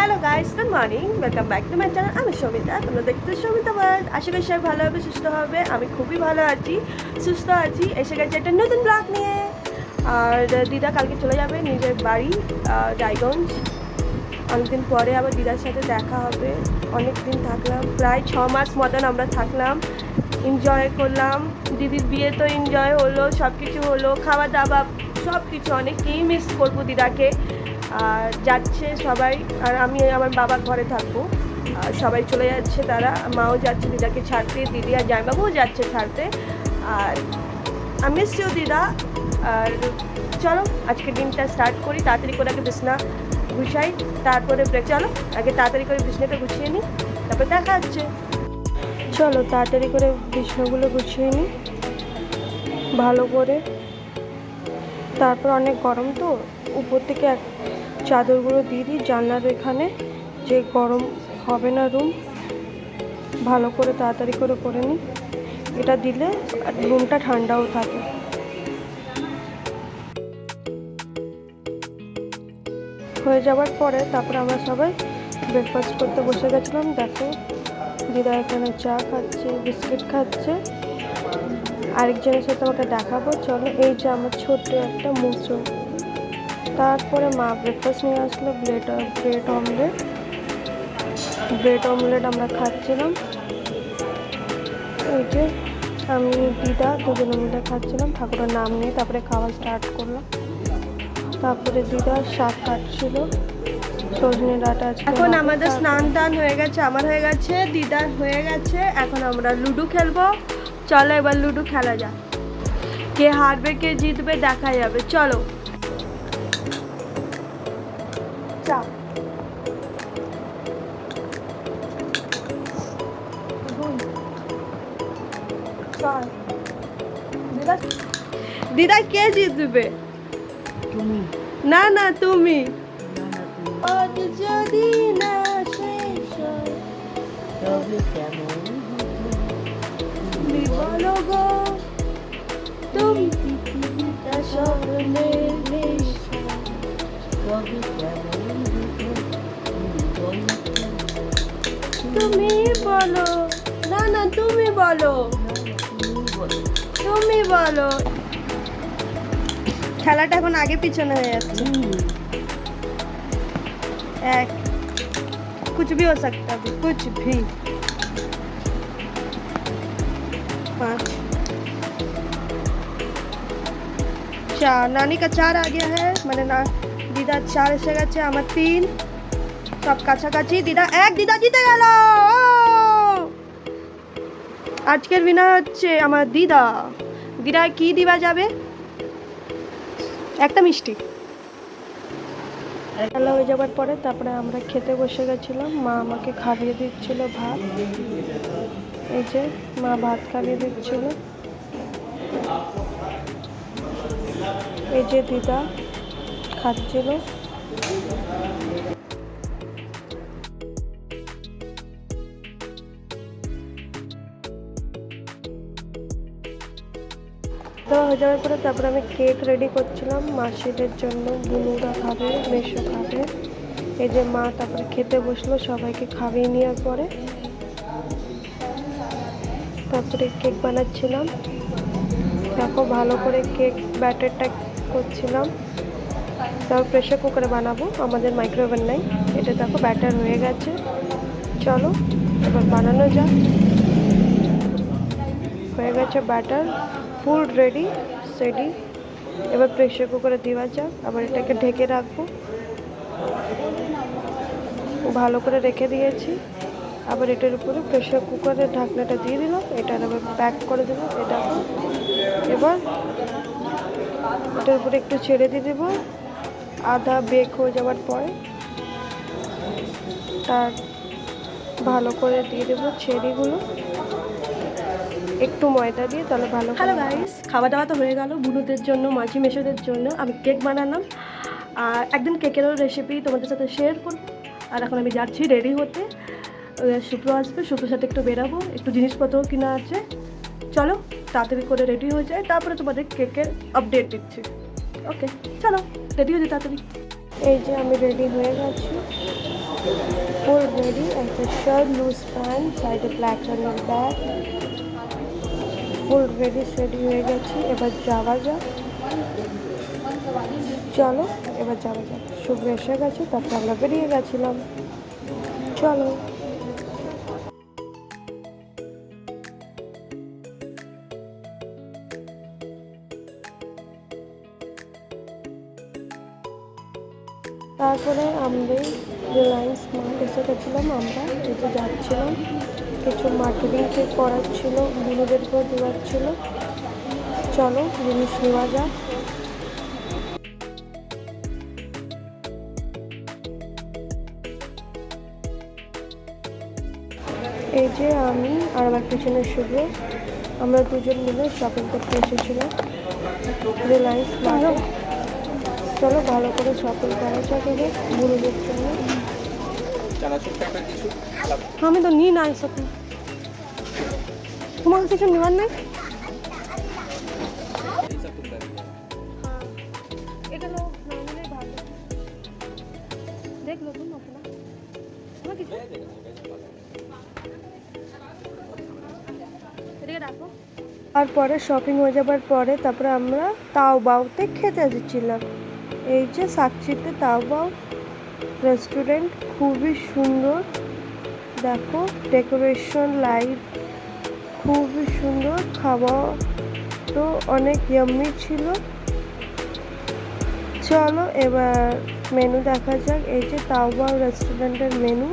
Hello guys, good morning, welcome back to my channel. আমি সবিতা, তোমরা দেখতে সবিতা ওয়ার্ল্ড। আশা করি সবাই ভালো হবে, সুস্থ হবে। আমি খুবই ভালো আছি, সুস্থ আছি। এসে গেছে একটা নতুন ব্লগ নিয়ে। আর দিদা কালকে চলে যাবে নিজের বাড়ি রায়গঞ্জ। অনেকদিন পরে আবার দিদার সাথে দেখা হবে। অনেক দিন থাকলাম, প্রায় 6 মাস মতন আমরা থাকলাম, এনজয় করলাম। দিদির বিয়ে তো এনজয় হলো, সব কিছু হলো, খাওয়া দাওয়া সব কিছু। অনেককেই মিস করবো দিদাকে। আর যাচ্ছে সবাই, আর আমি আমার বাবার ঘরে থাকবো। আর সবাই চলে যাচ্ছে, তারা মাও যাচ্ছে দিদাকে ছাড়তে, দিদি আর জামাইবাবুও যাচ্ছে ছাড়তে। আর আমি মিসিও দিদা। আর চলো আজকের দিনটা স্টার্ট করি। তাড়াতাড়ি করে আগে বিছনা গুছাই, তারপরে ব্রেক। চলো আগে তাড়াতাড়ি করে বিছনাটা গুছিয়ে নিই, তারপর দেখা হচ্ছে। চলো তাড়াতাড়ি করে বিছনাগুলো গুছিয়ে নিই ভালো করে। তারপর অনেক গরম তো, উপর থেকে চাদরগুলো দিয়ে দিই জানলার এখানে, যে গরম হবে না রুম। ভালো করে তাড়াতাড়ি করে নিই, এটা দিলে রুমটা ঠান্ডাও থাকে। হয়ে যাওয়ার পরে তারপরে আমরা সবাই ব্রেকফাস্ট করতে বসে গেছিলাম। দেখো দিদা এখানে চা খাচ্ছে, বিস্কিট খাচ্ছে। আরেকজনের সাথে আমাকে দেখাবো, চলো। এই যে আমার ছোট্ট একটা মুচো। তারপরে মা ব্রেকফাস্ট নিয়ে আসলো, ব্রেড অমলেট আমরা খাচ্ছিলাম। এই যে আমি দিদা দুজনে মিলে খাচ্ছিলাম, ঠাকুরের নাম নিয়ে। তারপরে খাওয়া স্টার্ট করলাম। তারপরে দিদা শাক কাটছিল, সজনে ডাঁটা। এখন আমাদের স্নান টান হয়ে গেছে, আমার হয়ে গেছে, দিদার হয়ে গেছে। এখন আমরা লুডো খেলবো। চলো এবার লুডো খেলা যাক, কে হারবে কে জিতবে দেখা যাবে। চলো চা। দিদা কে জিতবে? তুমি। না না তুমি। না, না, তুমি। যদি না শেষ হয় তবে কেমন তুমি বলো গো, তুমি পৃথিবীটা স্বপ্নের নেশা। তবে কেমন তুমি বলো। না না তুমি বলো, তুমি বলো। খেলাটা এখন আগে পিছনে হয়ে যাচ্ছে। এক कुछ भी हो सकता है, कुछ भी। 5 4, नानी का 4 आ गया है, মানে না দিদা 4 এসে গেছে, আমার 3, সব কাছাকাছি। দিদা 1, দিদা জিতে গেল। আজকের উইনার হচ্ছে আমার দিদা। দিদা কি দিবা যাবে? একটা মিষ্টি। খেলা হয়ে যাওয়ার পরে তারপরে আমরা খেতে বসে গেছিলাম। মা আমাকে খাইয়ে দিচ্ছিল ভাত। এই যে মা ভাত খাইয়ে দিচ্ছিল। এই যে দিদা খাচ্ছিল। তো হয়ে যাওয়ার পরে তারপরে আমি কেক রেডি করছিলাম মাসিদের জন্য। বুনুরা খাবে, মেশো খাবে। এই যে মা তারপরে খেতে বসলো, সবাইকে খাইয়ে নেওয়ার পরে তারপরে কেক বানাচ্ছিলাম। দেখো ভালো করে কেক ব্যাটারটা করছিলাম। তারপর প্রেশার কুকারে বানাবো, আমাদের মাইক্রোওভেন নাই। এটা দেখো ব্যাটার হয়ে গেছে। চলো এবার বানানো যাক। হয়ে গেছে ব্যাটার, ফুল রেডি সেডি। এবার প্রেশার কুকারে দেওয়া যাক। আবার এটাকে ঢেকে রাখবো, ভালো করে রেখে দিয়েছি। আবার এটার উপরে প্রেশার কুকারের ঢাকনাটা দিয়ে দিলাম, এটার আবার প্যাক করে দেবো। এটা এবার এটার উপরে একটু ছেড়ে দিয়ে দেবো আধা বেক হয়ে যাওয়ার পরে। তার ভালো করে দিয়ে দেবো চেরিগুলো, একটু ময়দা দিয়ে, তাহলে ভালো। হ্যালো গাইস, খাওয়া দাওয়া তো হয়ে গেল। বুনুদের জন্য, মাঝি মেশোদের জন্য আমি কেক বানালাম। আর একদিন কেকেরও রেসিপি তোমাদের সাথে শেয়ার করব। আর এখন আমি যাচ্ছি রেডি হতে। শুক্র আসবে, শুক্রর সাথে একটু বেরাবো, একটু জিনিসপত্রও কিনা আছে। চলো তাড়াতাড়ি করে রেডি হয়ে যায়, তারপরে তোমাদের কেকের আপডেট দিচ্ছি। ওকে চলো রেডি হয়ে যাই তাড়াতাড়ি। এই যে আমি রেডি হয়ে গেছি। ফুল রেডি, একটা শার্ট, লুজ প্যান্ট, সাইডে ব্ল্যাক রঙের ব্যাগ, ফুল রেডি হয়ে গেছি। এবার যাওয়া যাক, চলো এবার যাওয়া যাক। শুভ এসে গেছে, তারপর আমরা বেরিয়ে গেছিলাম। চলো। তারপরে আমরা রিলায়েন্স মার্ট এসে গেছিলাম। আমরা যেতে যাচ্ছিলাম, কিছু মার্কেটিং চেক করার ছিল, বুনুদেরকেও দেওয়ার ছিল। চলো জিনিস নেওয়া যাক। এই যে আমি আর আমার পিছনে শুভ, আমরা দুজন মিলে শপিং করতে এসেছিলাম রিলায়েন্স মার্টে। চলো ভালো করে শপিং করা যাক এবার বুনুদের জন্য। আমি তো নিই না এসব, তোমার কিছু নেওয়ার নাই? এটা লো, না নিলে ভালো। দেখলো তুমি আপনার আমার কিছু এদিকে রাখো। তারপরে শপিং হয়ে যাবার পরে তারপরে আমরা তাওবাওতে খেতে এসেছিলাম। এই যে সাকচিতে তাওবাও রেস্টুরেন্ট, খুবই সুন্দর। দেখো ডেকোরেশন, লাইট খুবই সুন্দর। খাওয়া তো অনেক ইয়াম্মি ছিল। চলো এবার মেনু দেখা যাক। এই যে তাওবাও রেস্টুরেন্টের মেনু।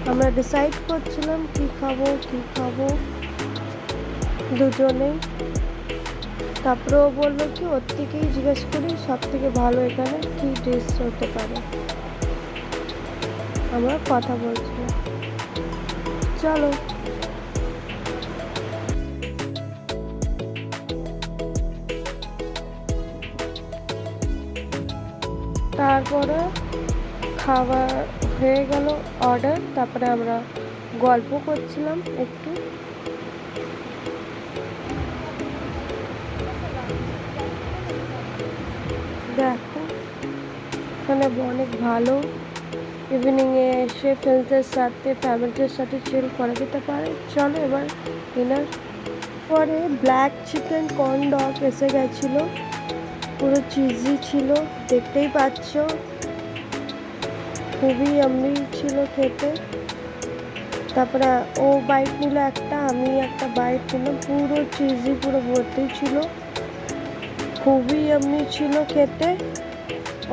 আমরা ডিসাইড করছিলাম কি খাবো দুজনেই। তারপরে ও বললো কি ওর থেকেই জিজ্ঞেস করি সব থেকে ভালো এখানে কি ডিশ হতে পারে। আমরা কথা বলছিলাম। চলো। তারপরে খাওয়া হয়ে গেল অর্ডার, তারপরে আমরা গল্প করছিলাম একটু। দেখো এখানে অনেক ভালো, ইভিনিংয়ে এসে ফ্রেন্ডসদের সাথে ফ্যামিলিদের সাথে চিল করা যেতে পারে। চলো এবার ডিনার। পরে ব্ল্যাক চিকেন কর্ন ডগ এসে গেছিলো, পুরো চিজি ছিল, দেখতেই পাচ্ছ খুবই ইয়াম্মি ছিল খেতে। তারপরে ও বাইট নিল একটা, আমি একটা বাইট নিলাম, পুরো চিজি পুরো ভর্তি ছিল, খুবই ইয়াম্মি ছিল খেতে।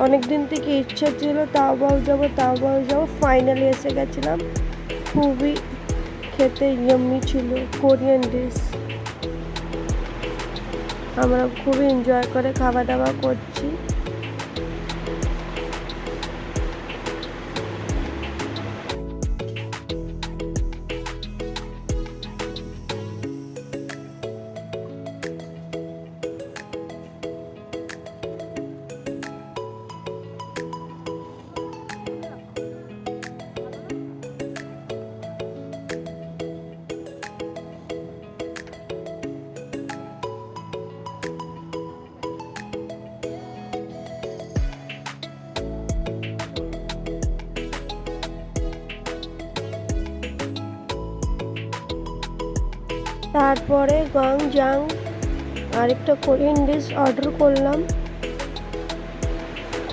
অনেক দিন থেকে ইচ্ছা ছিল তাওবাও যাবো, ফাইনালি এসে গেছিলাম। খুবই খেতে ইয়াম্মি ছিল, কোরিয়ান ডিশ। আমরা খুবই এনজয় করে খাওয়া দাওয়া করছি। তারপরে গংজাং আরেকটা কোরিয়ান ডিশ অর্ডার করলাম,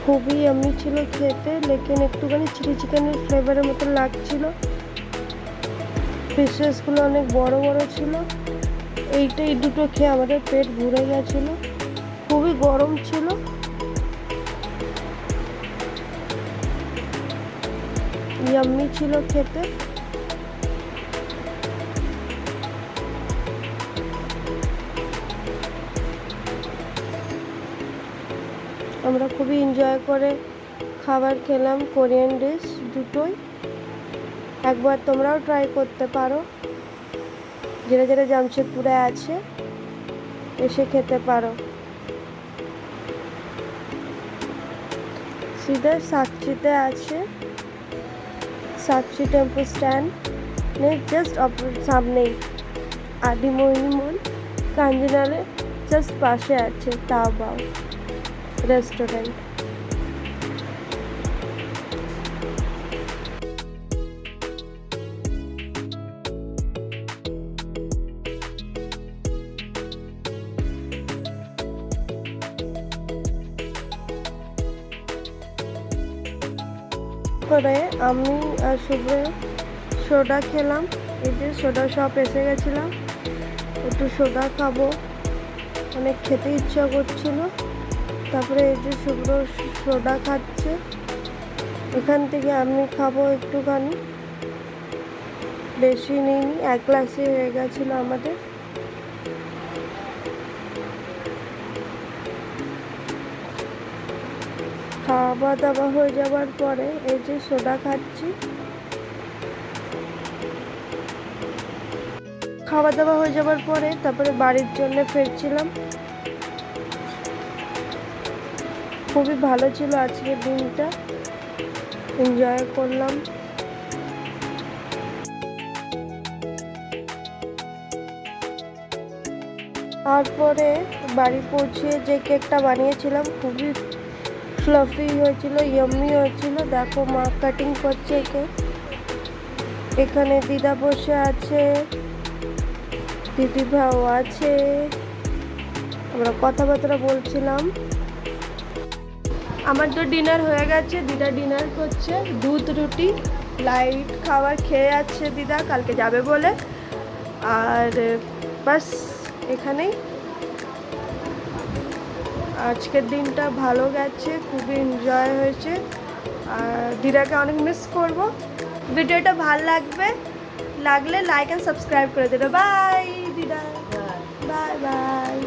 খুবই ইয়াম্মি ছিল খেতে, লেকিন একটুখানি চিলি চিকেনের ফ্লেভারের মতো লাগছিল। পিসেসগুলো অনেক বড় বড় ছিল। এই দুটো খেয়ে আমাদের পেট ভরে গেছিল, খুবই গরম ছিল। ইয়াম্মি ছিল খেতে। আমরা খুবই এনজয় করে খাবার খেলাম, কোরিয়ান ডিশ দুটোই। একবার তোমরাও ট্রাই করতে পারো, যারা যারা জামশেদপুরে আছে এসে খেতে পারো। সিধা সাকচিতে আছে, সাকচি টেম্পো স্ট্যান্ড জাস্ট সামনেই আদি মোহিনী মল, কাঞ্জিনালে জাস্ট পাশে আছে তাওবাও রেস্টুরেন্ট। করে আমি আর শুভ্র সোডা খেলাম। এই যে সোডা শপ এসে গেছিলাম, একটু সোডা খাবো, অনেক খেতে ইচ্ছা করছিল। তারপরে এই যে শুভ্র সোডা খাচ্ছে, এখান থেকে আমি খাবো একটুখানি, বেশি নিইনি, 1 গ্লাসে হয়ে গেছিলো আমাদের। খাওয়া দাওয়া হয়ে যাওয়ার পরে এই যে সোডা খাচ্ছি। খাওয়া দাওয়া হয়ে যাওয়ার পরে তারপরে বাড়ির জন্য ফিরছিলাম। খুবই ভালো ছিল আজকের দিনটা, এনজয় করলাম। তারপরে বাড়ি পৌঁছে যে কেকটা বানিয়েছিলাম খুবই ফ্লাফি হয়েছিল, ইয়াম্মি হয়েছিল। দেখো মা কাটিং করছে কেক, এখানে দিদা বসে আছে, দিদি ভাও আছে, আমরা কথাবার্তা বলছিলাম। আমার তো ডিনার হয়ে গেছে, দিদা ডিনার করছে, দুধ রুটি লাইট খাবার খেয়ে আছে দিদা, কালকে যাবে বলে। আর বাস এখানেই আজকের দিনটা ভালো গেছে, খুবই এনজয় হয়েছে। আর দিদাকে অনেক মিস করব। ভিডিওটা ভালো লাগলে লাইক অ্যান্ড সাবস্ক্রাইব করে দেবে। বাই দিদা, বাই বাই।